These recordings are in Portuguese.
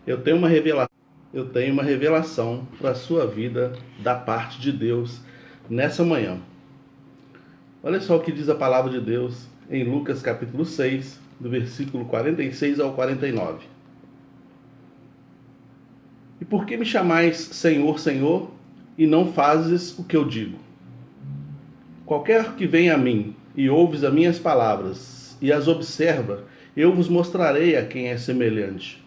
Eu tenho uma revelação, eu tenho uma revelação para a sua vida da parte de Deus nessa manhã. Olha só o que diz a palavra de Deus em Lucas capítulo 6, do versículo 46 ao 49. E por que me chamais Senhor, Senhor, e não fazes o que eu digo? Qualquer que vem a mim e ouves as minhas palavras e as observa, eu vos mostrarei a quem é semelhante.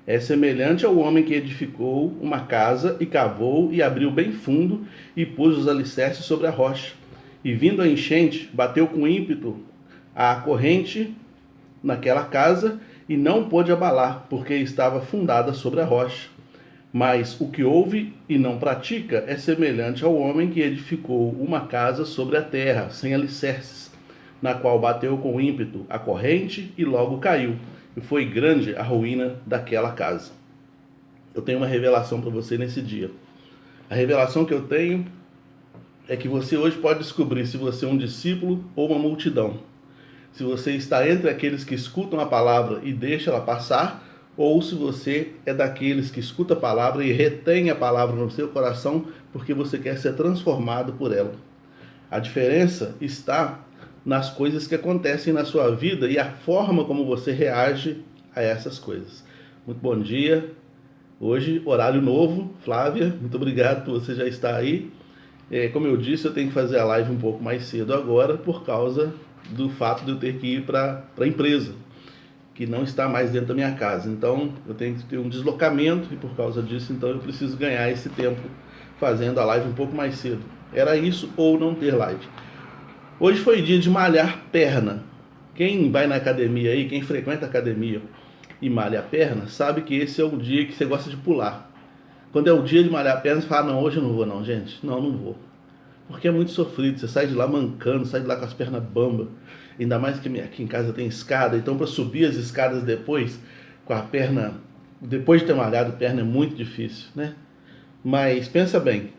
É semelhante ao homem que edificou uma casa e cavou e abriu bem fundo e pôs os alicerces sobre a rocha. E vindo a enchente, bateu com ímpeto a corrente naquela casa e não pôde abalar, porque estava fundada sobre a rocha. Mas o que ouve e não pratica é semelhante ao homem que edificou uma casa sobre a terra, sem alicerces, na qual bateu com ímpeto a corrente e logo caiu. E foi grande a ruína daquela casa. Eu tenho uma revelação para você nesse dia. A revelação que eu tenho é que você hoje pode descobrir se você é um discípulo ou uma multidão. Se você está entre aqueles que escutam a palavra e deixa ela passar, ou se você é daqueles que escuta a palavra e retém a palavra no seu coração porque você quer ser transformado por ela. A diferença está nas coisas que acontecem na sua vida e a forma como você reage a essas coisas. Muito bom dia. Hoje, horário novo. Flávia, muito obrigado por você já estar aí. Como eu disse, eu tenho que fazer a live um pouco mais cedo agora por causa do fato de eu ter que ir para a empresa, que não está mais dentro da minha casa. Então, eu tenho que ter um deslocamento e por causa disso, então eu preciso ganhar esse tempo fazendo a live um pouco mais cedo. Era isso ou não ter live. Hoje foi dia de malhar perna. Quem vai na academia aí, quem frequenta a academia e malha a perna, sabe que esse é um dia que você gosta de pular. Quando é o dia de malhar a perna, você fala, não, hoje eu não vou não, gente. Não vou. Porque é muito sofrido, você sai de lá mancando, sai de lá com as pernas bambas. Ainda mais que aqui em casa tem escada, então para subir as escadas depois, com a perna, depois de ter malhado a perna é muito difícil, né? Mas pensa bem,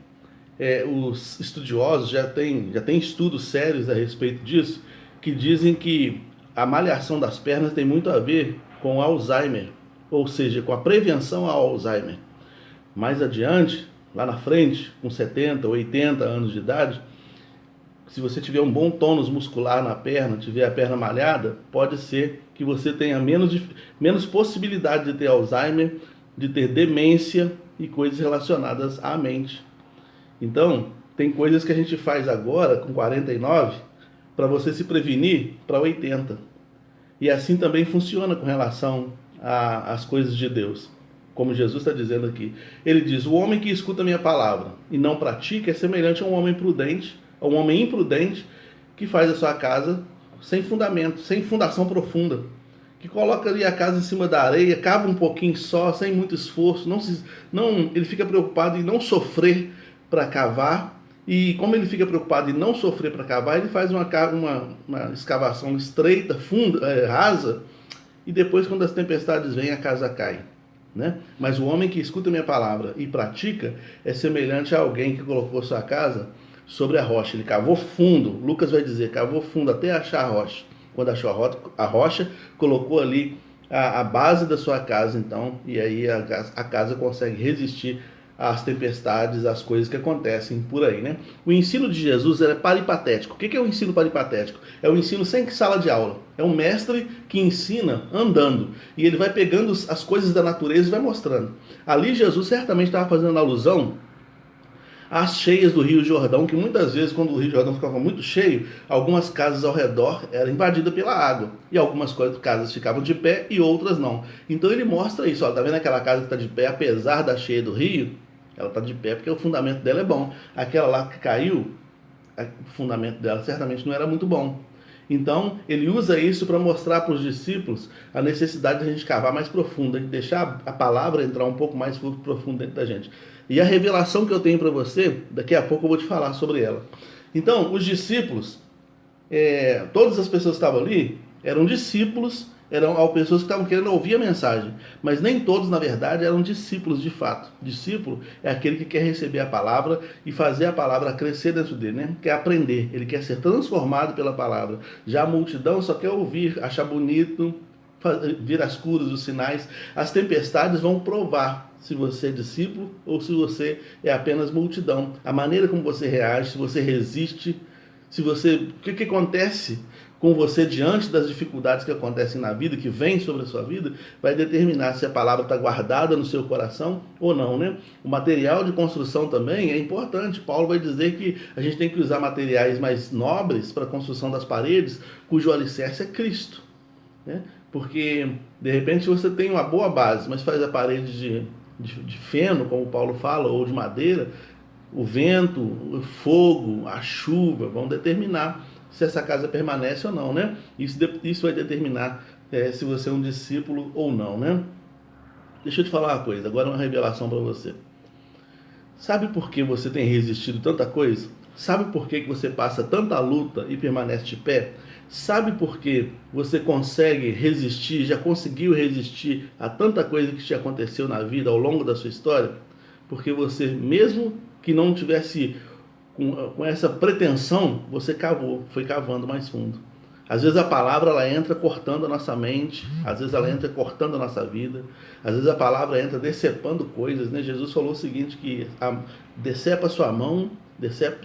os estudiosos já têm estudos sérios a respeito disso, que dizem que a malhação das pernas tem muito a ver com Alzheimer, ou seja, com a prevenção ao Alzheimer. Mais adiante, lá na frente, com 70, 80 anos de idade, se você tiver um bom tônus muscular na perna, tiver a perna malhada, pode ser que você tenha menos possibilidade de ter Alzheimer, de ter demência e coisas relacionadas à mente. Então, tem coisas que a gente faz agora, com 49, para você se prevenir para 80. E assim também funciona com relação às coisas de Deus. Como Jesus está dizendo aqui. Ele diz, o homem que escuta a minha palavra e não pratica é semelhante a um homem prudente, a um homem imprudente, que faz a sua casa sem fundamento, sem fundação profunda. Que coloca ali a casa em cima da areia, cava um pouquinho só, sem muito esforço. Ele fica preocupado em não sofrer para cavar. E como ele fica preocupado em não sofrer para cavar, ele faz uma escavação estreita, funda, rasa, e depois, quando as tempestades vêm, a casa cai. Né? Mas o homem que escuta a minha palavra e pratica é semelhante a alguém que colocou sua casa sobre a rocha. Ele cavou fundo, Lucas vai dizer, cavou fundo até achar a rocha. Quando achou a rocha, colocou ali a base da sua casa, então, e aí a casa consegue resistir às tempestades, às coisas que acontecem por aí, né? O ensino de Jesus era paripatético. O que é o ensino paripatético? É o ensino sem sala de aula. É um mestre que ensina andando. E ele vai pegando as coisas da natureza e vai mostrando. Ali Jesus certamente estava fazendo alusão às cheias do Rio Jordão, que muitas vezes, quando o Rio Jordão ficava muito cheio, algumas casas ao redor eram invadidas pela água. E algumas casas ficavam de pé e outras não. Então ele mostra isso. Ó, tá vendo aquela casa que está de pé, apesar da cheia do rio? Ela está de pé porque o fundamento dela é bom. Aquela lá que caiu, o fundamento dela certamente não era muito bom. Então, ele usa isso para mostrar para os discípulos a necessidade de a gente cavar mais profundo, de deixar a palavra entrar um pouco mais profundo dentro da gente. E a revelação que eu tenho para você, daqui a pouco eu vou te falar sobre ela. Então, os discípulos, todas as pessoas que estavam ali, eram discípulos, eram pessoas que estavam querendo ouvir a mensagem, mas nem todos, na verdade, eram discípulos de fato. Discípulo é aquele que quer receber a palavra e fazer a palavra crescer dentro dele, né? Quer aprender, ele quer ser transformado pela palavra. Já a multidão só quer ouvir, achar bonito, vir as curas, os sinais. As tempestades vão provar se você é discípulo ou se você é apenas multidão. A maneira como você reage, se você resiste, o que acontece com você diante das dificuldades que acontecem na vida, que vêm sobre a sua vida, vai determinar se a palavra está guardada no seu coração ou não, né? O material de construção também é importante. Paulo vai dizer que a gente tem que usar materiais mais nobres para a construção das paredes, cujo alicerce é Cristo, né? Porque, de repente, você tem uma boa base, mas faz a parede de feno, como Paulo fala, ou de madeira, o vento, o fogo, a chuva vão determinar se essa casa permanece ou não, né? Isso vai determinar se você é um discípulo ou não, né? Deixa eu te falar uma coisa, agora uma revelação para você. Sabe por que você tem resistido tanta coisa? Sabe por que você passa tanta luta e permanece de pé? Sabe por que você consegue resistir, já conseguiu resistir a tanta coisa que te aconteceu na vida ao longo da sua história? Porque você, mesmo que não tivesse com essa pretensão, você foi cavando mais fundo. Às vezes a palavra ela entra cortando a nossa mente, às vezes ela entra cortando a nossa vida, às vezes a palavra entra decepando coisas, né? Jesus falou o seguinte, que decepa a sua mão,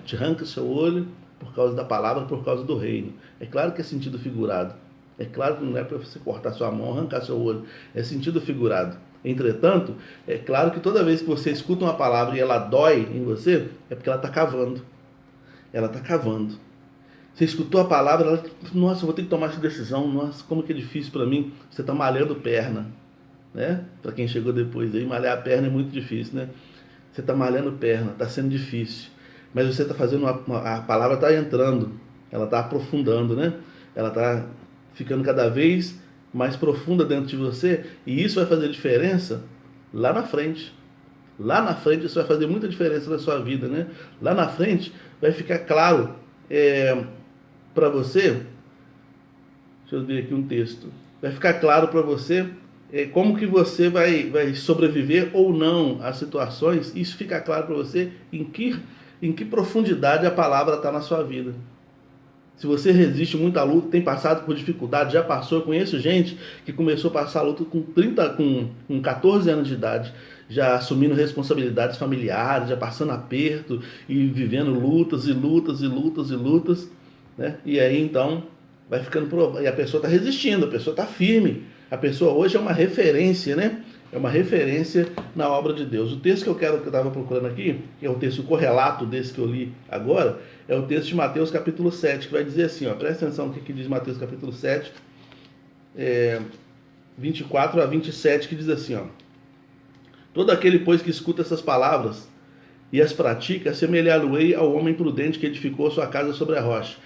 te arranca o seu olho por causa da palavra, por causa do reino. É claro que é sentido figurado. É claro que não é para você cortar sua mão, arrancar seu olho. É sentido figurado. Entretanto, é claro que toda vez que você escuta uma palavra e ela dói em você, é porque ela está cavando. Ela está cavando. Você escutou a palavra, ela, nossa, eu vou ter que tomar essa decisão, nossa, como que é difícil para mim. Você está malhando perna, né? Para quem chegou depois aí, malhar a perna é muito difícil, né? Você está malhando perna, está sendo difícil. Mas você está fazendo, a palavra está entrando, ela está aprofundando, né? Ela está ficando cada vez mais profunda dentro de você, e isso vai fazer diferença lá na frente. Lá na frente isso vai fazer muita diferença na sua vida, né? Lá na frente vai ficar claro para você, deixa eu ver aqui um texto, vai ficar claro para você como que você vai sobreviver ou não às situações. Isso fica claro para você em que profundidade a palavra está na sua vida. Se você resiste muito à luta, tem passado por dificuldade, já passou, eu conheço gente que começou a passar a luta com 14 anos de idade, já assumindo responsabilidades familiares, já passando aperto e vivendo lutas e lutas e lutas e lutas, né? E aí então vai ficando e a pessoa está resistindo, a pessoa está firme, a pessoa hoje é uma referência, né? É uma referência na obra de Deus. O texto que eu estava procurando aqui, que é o texto correlato desse que eu li agora, é o texto de Mateus capítulo 7, que vai dizer assim, ó, presta atenção no que diz Mateus capítulo 7, 24 a 27, que diz assim, ó: todo aquele, pois, que escuta essas palavras e as pratica, assemelhá-lo-ei ao homem prudente que edificou sua casa sobre a rocha.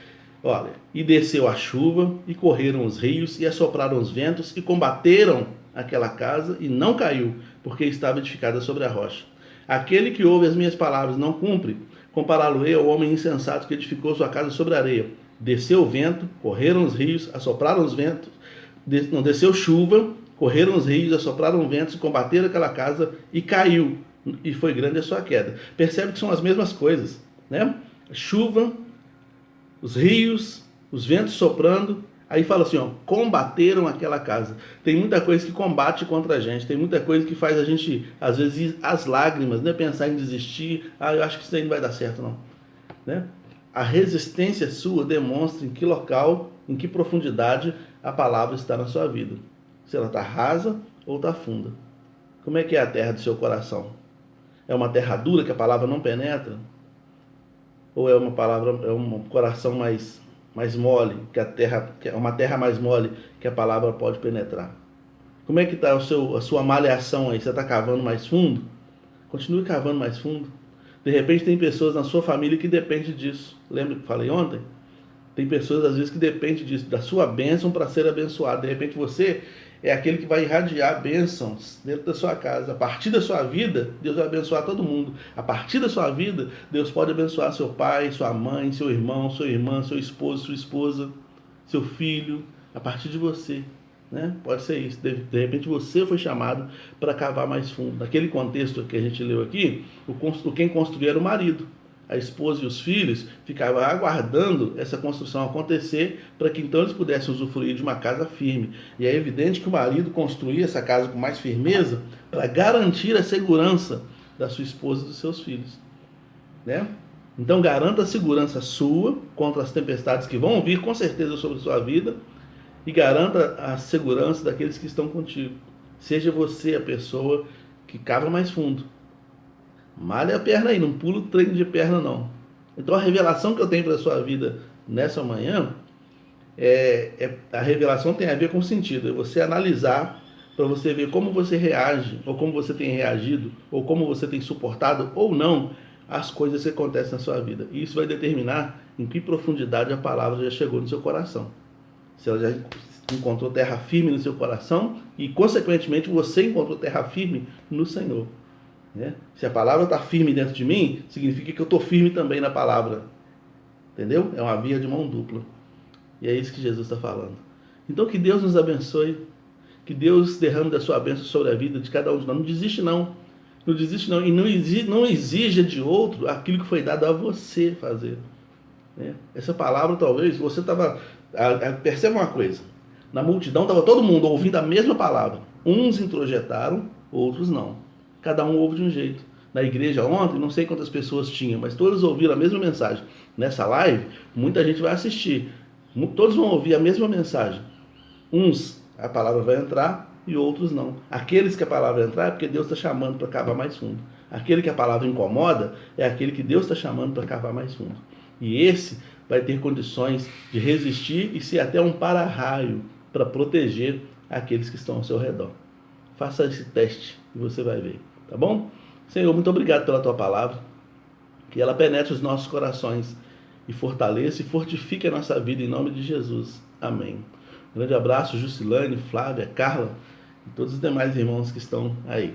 Olha, e desceu a chuva, e correram os rios, e assopraram os ventos, e combateram aquela casa, e não caiu, porque estava edificada sobre a rocha. Aquele que ouve as minhas palavras e não cumpre, compará-lo-ei ao homem insensato que edificou sua casa sobre a areia. Desceu o vento, correram os rios, assopraram os ventos, não desceu chuva, correram os rios, assopraram ventos, combateram aquela casa e caiu, e foi grande a sua queda. Percebe que são as mesmas coisas, né? Chuva, os rios, os ventos soprando, aí fala assim, ó, combateram aquela casa. Tem muita coisa que combate contra a gente, tem muita coisa que faz a gente, às vezes, ir às lágrimas, né? Pensar em desistir, eu acho que isso aí não vai dar certo, não. Né? A resistência sua demonstra em que local, em que profundidade a palavra está na sua vida. Se ela está rasa ou está funda. Como é que é a terra do seu coração? É uma terra dura que a palavra não penetra? Ou é um coração mais mole, que é uma terra mais mole que a palavra pode penetrar? Como é que está a sua malhação aí? Você está cavando mais fundo? Continue cavando mais fundo. De repente tem pessoas na sua família que dependem disso. Lembra que falei ontem? Tem pessoas às vezes que dependem disso, da sua bênção para ser abençoado. De repente você é aquele que vai irradiar bênçãos dentro da sua casa. A partir da sua vida, Deus vai abençoar todo mundo. A partir da sua vida, Deus pode abençoar seu pai, sua mãe, seu irmão, sua irmã, seu esposo, sua esposa, seu filho, a partir de você. Né? Pode ser isso. De repente você foi chamado para cavar mais fundo. Naquele contexto que a gente leu aqui, quem construiu era o marido. a esposa e os filhos ficavam aguardando essa construção acontecer para que então eles pudessem usufruir de uma casa firme. E é evidente que o marido construía essa casa com mais firmeza para garantir a segurança da sua esposa e dos seus filhos, né? Então garanta a segurança sua contra as tempestades que vão vir com certeza sobre a sua vida e garanta a segurança daqueles que estão contigo. Seja você a pessoa que cava mais fundo. Malha a perna aí, não pula o treino de perna não. Então a revelação que eu tenho para a sua vida nessa manhã, a revelação tem a ver com sentido. É você analisar para você ver como você reage, ou como você tem reagido, ou como você tem suportado ou não as coisas que acontecem na sua vida. E isso vai determinar em que profundidade a palavra já chegou no seu coração. Se ela já encontrou terra firme no seu coração e, consequentemente, você encontrou terra firme no Senhor. Né? Se a palavra está firme dentro de mim, significa que eu estou firme também na palavra. Entendeu? É uma via de mão dupla. E é isso que Jesus está falando. Então, que Deus nos abençoe. Que Deus derrame da sua bênção sobre a vida de cada um de nós. Não desiste, não. Não desiste, não. E não exija de outro aquilo que foi dado a você fazer. Né? Essa palavra, talvez, você estava... Perceba uma coisa. Na multidão estava todo mundo ouvindo a mesma palavra. Uns introjetaram, outros não. Cada um ouve de um jeito. Na igreja ontem, não sei quantas pessoas tinham, mas todos ouviram a mesma mensagem. Nessa live, muita gente vai assistir. Todos vão ouvir a mesma mensagem. Uns, a palavra vai entrar e outros não. Aqueles que a palavra entrar é porque Deus está chamando para cavar mais fundo. Aquele que a palavra incomoda é aquele que Deus está chamando para cavar mais fundo. E esse vai ter condições de resistir e ser até um para-raio para proteger aqueles que estão ao seu redor. Faça esse teste e você vai ver, tá bom? Senhor, muito obrigado pela tua palavra, que ela penetre os nossos corações e fortaleça e fortifique a nossa vida em nome de Jesus. Amém. Um grande abraço, Jusilane, Flávia, Carla e todos os demais irmãos que estão aí.